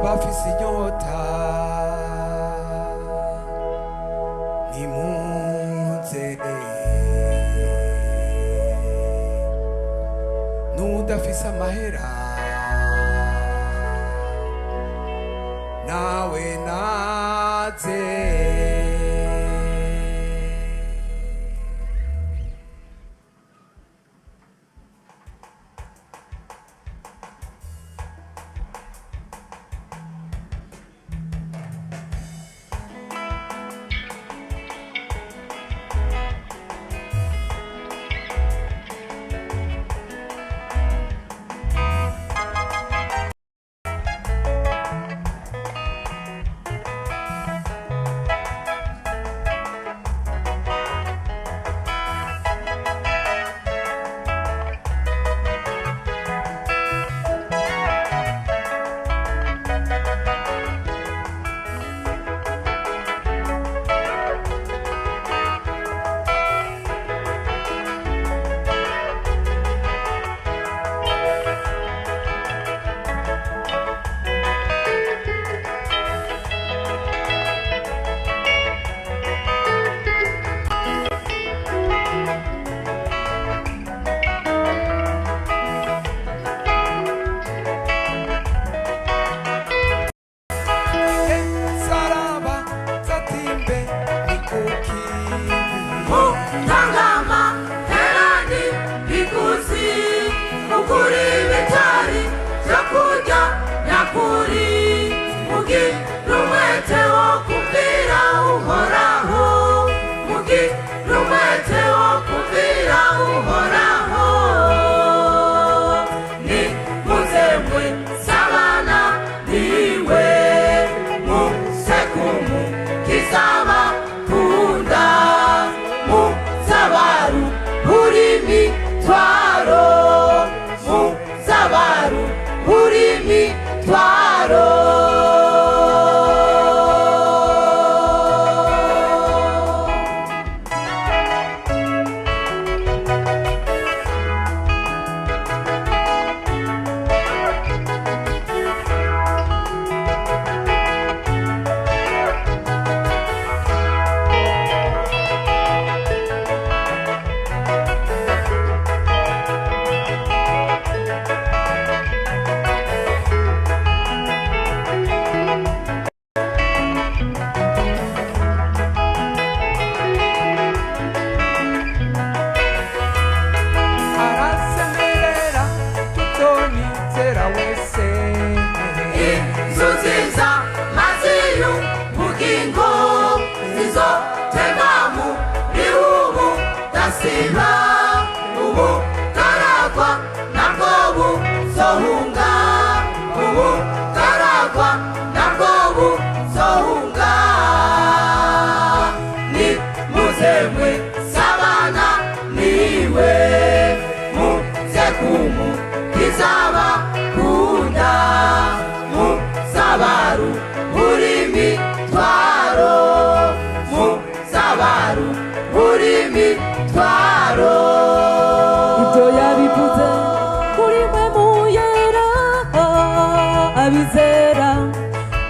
abafise inyota nimuze, n'udafise amahera nawe naze.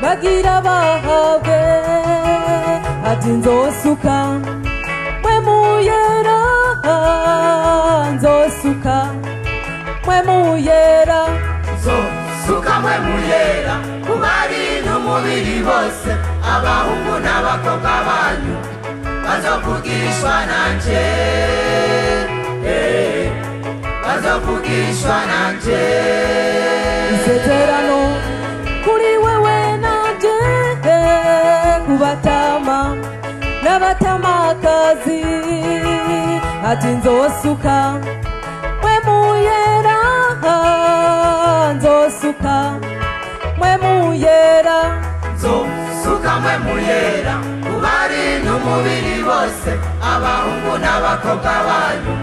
bagira bahawe ati nzosuka mwe muyera, nzosuka mwe muyera, nzosuka mwe muyera kubari n'umubiri bose, abahungu n'abakobwa banyu bazovugishwa nanje, bazovugishwa nanje. Isezerano kuri wewe nanje, kubatama n'abatamakazi ati nzosuka mwe muyera, nzosuka mwe muyera, nzosuka mwe muyera kubari n'umubiri bose, abahungu n'abakobwa banyu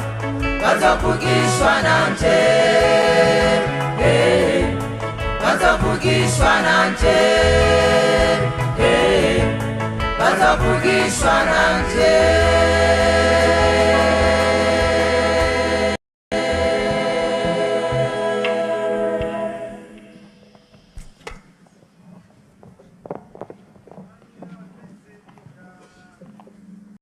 bazovugishwa nanje, bazovugishwa nanje, bazovugishwa nanje.